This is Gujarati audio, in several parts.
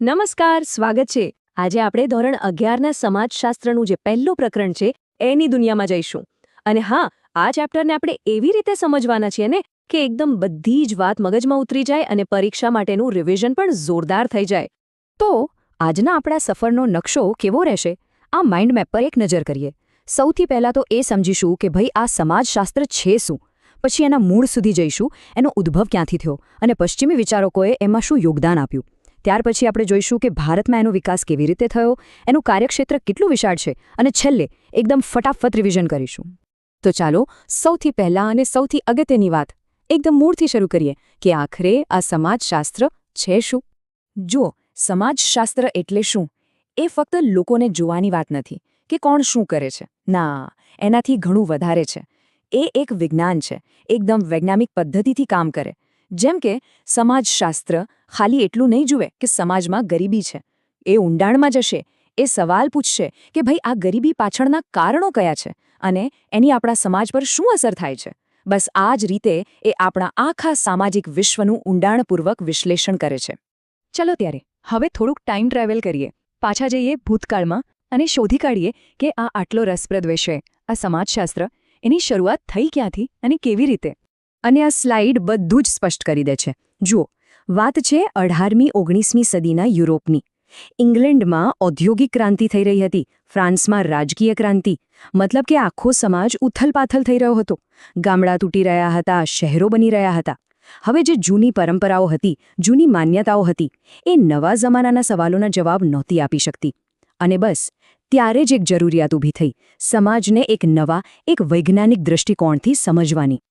નમસ્કાર, સ્વાગત છે. આજે આપણે ધોરણ 11ના સમાજશાસ્ત્રનું જે પહેલું પ્રકરણ છે એની દુનિયામાં જઈશું. અને હા, આ ચેપ્ટરને આપણે એવી રીતે સમજવાના છીએ ને કે એકદમ બધી જ વાત મગજમાં ઉતરી જાય અને પરીક્ષા માટેનું રિવિઝન પણ જોરદાર થઈ જાય. તો આજના આપણા સફરનો નકશો કેવો રહેશે? આ માઇન્ડ મેપ પર એક નજર કરીએ. સૌથી પહેલાં તો એ સમજીશું કે ભાઈ આ સમાજશાસ્ત્ર છે શું, પછી એના મૂળ સુધી જઈશું, એનો ઉદ્ભવ ક્યાંથી થયો અને પશ્ચિમી વિચારકોએ એમાં શું યોગદાન આપ્યું. ત્યાર પછી આપણે જોઈશું કે ભારતમાં એનો વિકાસ કેવી રીતે થયો, એનું કાર્યક્ષેત્ર કેટલું વિશાળ છે, અને છેલ્લે એકદમ ફટાફટ રિવિઝન કરીશું. તો ચાલો સૌથી પહેલાં અને સૌથી અગત્યની વાત એકદમ મૂળથી શરૂ કરીએ કે આખરે આ સમાજશાસ્ત્ર છે શું. જુઓ, સમાજશાસ્ત્ર એટલે શું? એ ફક્ત લોકોને જોવાની વાત નથી કે કોણ શું કરે છે. ના, એનાથી ઘણું વધારે છે. એ એક વિજ્ઞાન છે, એકદમ વૈજ્ઞાનિક પદ્ધતિથી કામ કરે. જેમ કે સમાજશાસ્ત્ર ખાલી એટલું નહીં જુએ કે સમાજમાં ગરીબી છે. એ ઊંડાણમાં જશે, એ સવાલ પૂછશે કે ભાઈ આ ગરીબી પાછળના કારણો કયા છે અને એની આપણા સમાજ પર શું અસર થાય છે. બસ આ જ રીતે એ આપણા આખા સામાજિક વિશ્વનું ઊંડાણપૂર્વક વિશ્લેષણ કરે છે. ચલો ત્યારે હવે થોડુંક ટાઈમ ટ્રાવેલ કરીએ, પાછા જઈએ ભૂતકાળમાં અને શોધી કાઢીએ કે આ આટલો રસપ્રદ વિષય, આ સમાજશાસ્ત્ર, એની શરૂઆત થઈ ક્યાંથી અને કેવી રીતે. અને આ સ્લાઇડ બધું જ સ્પષ્ટ કરી દે છે. જુઓ, વાત છે 18મી-19મી સદીના યુરોપની. ઇંગ્લેન્ડમાં ઔદ્યોગિક ક્રાંતિ થઈ રહી હતી, ફ્રાન્સમાં રાજકીય ક્રાંતિ. મતલબ કે આખો સમાજ ઉથલપાથલ થઈ રહ્યો હતો. ગામડા તૂટી રહ્યા હતા, શહેરો બની રહ્યા હતા. હવે જે જૂની પરંપરાઓ હતી, જૂની માન્યતાઓ હતી, એ નવા જમાનાના સવાલોના જવાબ નહોતી આપી શકતી. અને બસ ત્યારે જ એક જરૂરિયાત ઊભી થઈ, સમાજને એક નવા, એક વૈજ્ઞાનિક દૃષ્ટિકોણથી સમજવાની.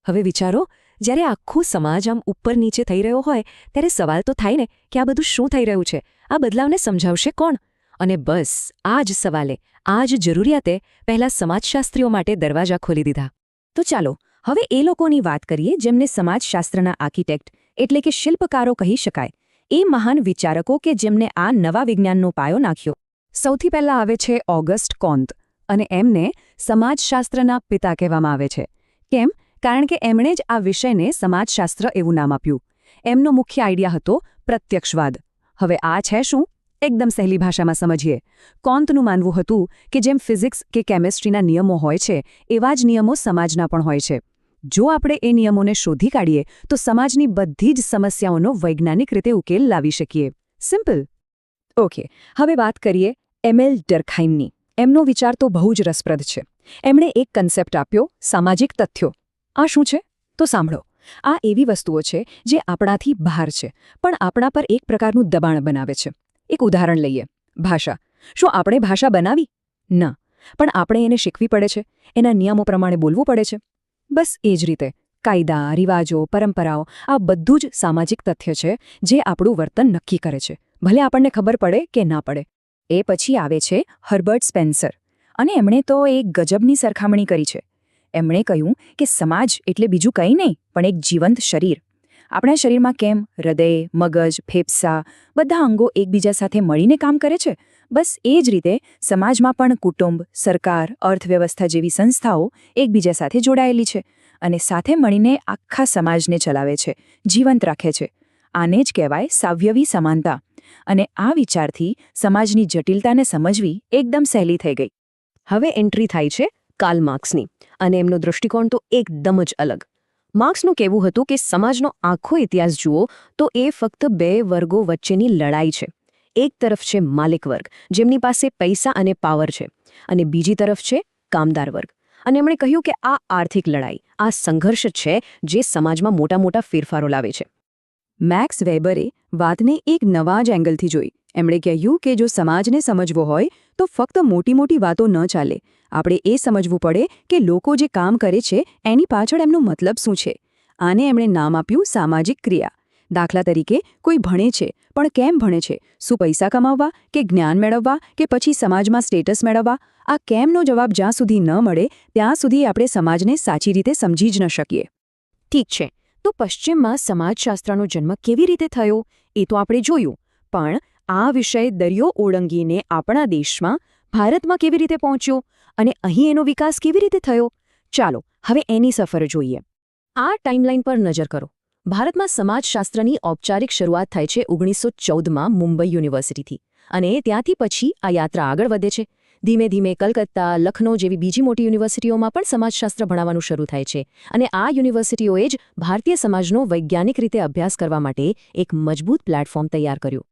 હવે વિચારો, જ્યારે આખો સમાજ આમ ઉપર નીચે થઈ રહ્યો હોય ત્યારે સવાલ તો થાય ને કે આ બધું શું થઈ રહ્યું છે, આ બદલાવને સમજાવશે કોણ? અને બસ આ જ સવાલે, આ જ જરૂરિયાતે પહેલાં સમાજશાસ્ત્રીઓ માટે દરવાજા ખોલી દીધા. તો ચાલો હવે એ લોકોની વાત કરીએ જેમને સમાજશાસ્ત્રના આર્કિટેક્ટ એટલે કે શિલ્પકારો કહી શકાય, એ મહાન વિચારકો કે જેમને આ નવા વિજ્ઞાનનો પાયો નાખ્યો. સૌથી પહેલાં આવે છે ઓગસ્ટ કોન્ત, અને એમને સમાજશાસ્ત્રના પિતા કહેવામાં આવે છે. કેમ? કારણ કે એમણે જ આ વિષયને સમાજશાસ્ત્ર એવું નામ આપ્યું. એમનો મુખ્ય આઈડિયા હતો પ્રત્યક્ષવાદ. હવે આ છે શું? એકદમ સહેલી ભાષામાં સમજીએ. કોન્તનું માનવું હતું કે જેમ ફિઝિક્સ કે કેમિસ્ટ્રીના નિયમો હોય છે, એવા જ નિયમો સમાજના પણ હોય છે. જો આપણે એ નિયમોને શોધી કાઢીએ તો સમાજની બધી જ સમસ્યાઓનો વૈજ્ઞાનિક રીતે ઉકેલ લાવી શકીએ. સિમ્પલ. ઓકે, હવે વાત કરીએ એમેલ ડર્કહાઇમની. એમનો વિચાર તો બહુ જ રસપ્રદ છે. એમણે એક કન્સેપ્ટ આપ્યો, સામાજિક તથ્યો. આ શું છે? તો સાંભળો. આ એવી વસ્તુઓ છે જે આપણાથી બહાર છે, પણ આપણા પર એક પ્રકારનું દબાણ બનાવે છે. એક ઉદાહરણ લઈએ. ભાષા. શું આપણે ભાષા બનાવી? ના, પણ આપણે એને શીખવી પડે છે, એના નિયમો પ્રમાણે બોલવું પડે છે. બસ એ જ રીતે કાયદા, રિવાજો, પરંપરાઓ, આ બધું જ સામાજિક તથ્ય છે જે આપણું વર્તન નક્કી કરે છે, ભલે આપણને ખબર પડે કે ના પડે. એ પછી આવે છે હર્બર્ટ સ્પેન્સર, અને એમણે તો એક ગજબની સરખામણી કરી છે. એમણે કહ્યું કે સમાજ એટલે બીજું કંઈ નહીં પણ એક જીવંત શરીર. આપણા શરીરમાં કેમ હૃદય, મગજ, ફેફસા બધા અંગો એકબીજા સાથે મળીને કામ કરે છે, બસ એ જ રીતે સમાજમાં પણ કુટુંબ, સરકાર, અર્થવ્યવસ્થા જેવી સંસ્થાઓ એકબીજા સાથે જોડાયેલી છે અને સાથે મળીને આખા સમાજને ચલાવે છે, જીવંત રાખે છે. આને જ કહેવાય સાવયવી સમાનતા. અને આ વિચારથી સમાજની જટિલતાને સમજવી એકદમ સહેલી થઈ ગઈ. હવે એન્ટ્રી થાય છે કાર્લ માર્ક્સની, અને એમનો દૃષ્ટિકોણ તો એકદમ જ અલગ. માર્ક્સનું કહેવું હતું કે સમાજનો આખો ઇતિહાસ જુઓ તો એ ફક્ત બે વર્ગો વચ્ચેની લડાઈ છે. એક તરફ છે માલિક વર્ગ, જેમની પાસે પૈસા અને પાવર છે, અને બીજી તરફ છે કામદાર વર્ગ. અને એમણે કહ્યું કે આ આર્થિક લડાઈ, આ સંઘર્ષ છે જે સમાજમાં મોટા મોટા ફેરફારો લાવે છે. મેક્સ વેબરે વાતને એક નવા જ એંગલથી જોઈ. એમણે કહ્યું કે જો સમાજને સમજવો હોય તો ફક્ત મોટી મોટી વાતો ન ચાલે. આપણે એ સમજવું પડે કે લોકો જે કામ કરે છે એની પાછળ એમનો મતલબ શું છે. આને એમણે નામ આપ્યું સામાજિક ક્રિયા. દાખલા તરીકે કોઈ ભણે છે, પણ કેમ ભણે છે? શું પૈસા કમાવવા, કે જ્ઞાન મેળવવા, કે પછી સમાજમાં સ્ટેટસ મેળવવા? આ કેમનો જવાબ જ્યાં સુધી ન મળે ત્યાં સુધી આપણે સમાજને સાચી રીતે સમજી જ ન શકીએ. ઠીક છે, તો પશ્ચિમમાં સમાજશાસ્ત્રનો જન્મ કેવી રીતે થયો એ તો આપણે જોયું, પણ આ વિષય દરિયો ઓળંગીને આપણા દેશમાં, ભારતમાં કેવી રીતે પહોંચ્યો અને અહીં એનો વિકાસ કેવી રીતે થયો? ચાલો હવે એની સફર જોઈએ. આ ટાઈમલાઈન પર નજર કરો. ભારતમાં સમાજશાસ્ત્રની ઔપચારિક શરૂઆત થાય છે 1914માં મુંબઈ યુનિવર્સિટીથી અને ત્યાંથી પછી આ યાત્રા આગળ વધે છે. ધીમે ધીમે કલકત્તા, લખનૌ જેવી બીજી મોટી યુનિવર્સિટીઓમાં પણ સમાજશાસ્ત્ર ભણાવવાનું શરૂ થાય છે અને આ યુનિવર્સિટીઓએ જ ભારતીય સમાજનો વૈજ્ઞાનિક રીતે અભ્યાસ કરવા માટે એક મજબૂત પ્લેટફોર્મ તૈયાર કર્યું.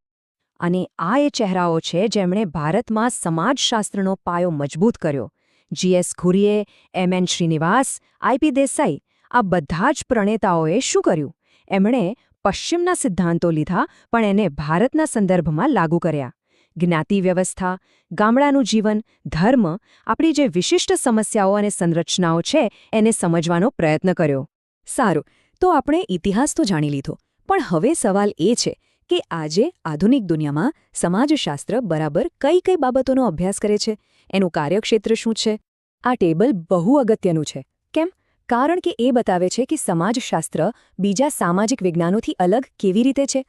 અને આ એ ચહેરાઓ છે જેમણે ભારતમાં સમાજશાસ્ત્રનો પાયો મજબૂત કર્યો. GS ઘુરીએ, MN Srinivasa, IP Desai, આ બધા જ પ્રણેતાઓએ શું કર્યું? એમણે પશ્ચિમના સિદ્ધાંતો લીધા પણ એને ભારતના સંદર્ભમાં લાગુ કર્યા. જ્ઞાતિ વ્યવસ્થા, ગામડાનું જીવન, ધર્મ, આપણી જે વિશિષ્ટ સમસ્યાઓ અને સંરચનાઓ છે એને સમજવાનો પ્રયત્ન કર્યો. સારું, તો આપણે ઇતિહાસ તો જાણી લીધો, પણ હવે સવાલ એ છે કે આજે આધુનિક દુનિયામાં સમાજશાસ્ત્ર બરાબર કઈ કઈ બાબતોનો અભ્યાસ કરે છે? એનું કાર્યક્ષેત્ર શું છે? આ ટેબલ બહુ અગત્યનું છે. કેમ? કારણ કે એ બતાવે છે કે સમાજશાસ્ત્ર બીજા સામાજિક વિજ્ઞાનોથી અલગ કેવી રીતે છે.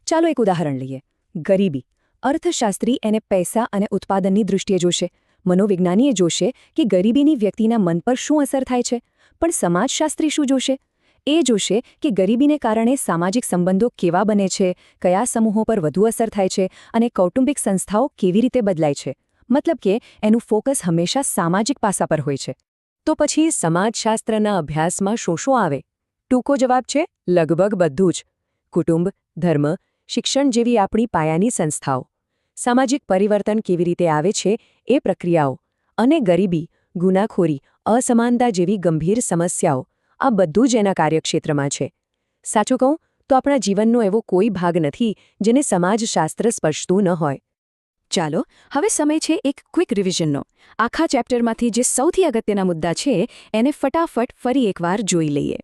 ચાલો એક ઉદાહરણ લઈએ. ગરીબી. અર્થશાસ્ત્રી એને પૈસા અને ઉત્પાદનની દૃષ્ટિએ જોશે. મનોવિજ્ઞાનીએ જોશે કે ગરીબીની વ્યક્તિના મન પર શું અસર થાય છે. પણ સમાજશાસ્ત્રી શું જોશે? એ જોશે કે ગરીબીને કારણે સામાજિક સંબંધો કેવા બને છે, કયા સમૂહો પર વધુ અસર થાય છે અને કૌટુંબિક સંસ્થાઓ કેવી રીતે બદલાય છે. મતલબ કે એનું ફોકસ હંમેશા સામાજિક પાસા પર હોય છે. તો પછી સમાજશાસ્ત્રના અભ્યાસમાં શું શું આવે? ટૂંકો જવાબ છે લગભગ બધું જ. કુટુંબ, ધર્મ, શિક્ષણ જેવી આપણી પાયાની સંસ્થાઓ, સામાજિક પરિવર્તન કેવી રીતે આવે છે એ પ્રક્રિયાઓ, અને ગરીબી, ગુનાખોરી, અસમાનતા જેવી ગંભીર સમસ્યાઓ, આ બધું જ એના કાર્યક્ષેત્રમાં છે. સાચું કહું તો આપણા જીવનનો એવો કોઈ ભાગ નથી જેને સમાજશાસ્ત્ર સ્પર્શતું ન હોય. ચાલો હવે સમય છે એક ક્વિક રિવિઝનનો. આખા ચેપ્ટરમાંથી જે સૌથી અગત્યના મુદ્દા છે એને ફટાફટ ફરી એકવાર જોઈ લઈએ.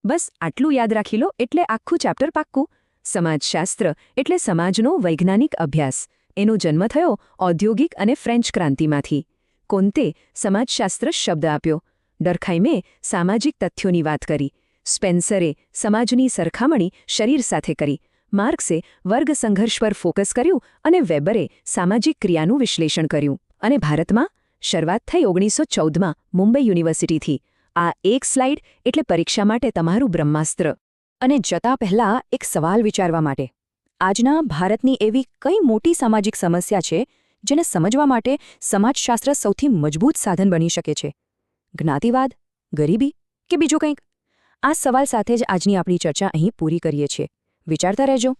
બસ આટલું યાદ રાખી લો એટલે આખું ચેપ્ટર પાક્કું. સમાજશાસ્ત્ર એટલે સમાજનો વૈજ્ઞાનિક અભ્યાસ. એનો જન્મ થયો ઔદ્યોગિક અને ફ્રેન્ચ ક્રાંતિમાંથી. કોન્તે સમાજશાસ્ત્ર શબ્દ આપ્યો. ડર્ખાઇમે સામાજિક તથ્યોની વાત કરી. સ્પેન્સરે સમાજની સરખામણી શરીર સાથે કરી. માર્ક્સે વર્ગ સંઘર્ષ પર ફોકસ કર્યું અને વેબરે સામાજિક ક્રિયાનું વિશ્લેષણ કર્યું. અને ભારતમાં શરૂઆત થઈ 1914માં મુંબઈ યુનિવર્સિટીથી. આ એક સ્લાઇડ એટલે પરીક્ષા માટે તમારું બ્રહ્માસ્ત્ર. અને જતા પહેલાં એક સવાલ વિચારવા માટે. આજના ભારતની એવી કઈ મોટી સામાજિક સમસ્યા છે જેને સમજવા માટે સમાજશાસ્ત્ર સૌથી મજબૂત સાધન બની શકે છે? જ્ઞાતિવાદ, ગરીબી કે બીજું કંઈક? આ સવાલ સાથે જ આજની આપણી ચર્ચા અહીં પૂરી કરીએ છીએ. વિચારતા રહેજો.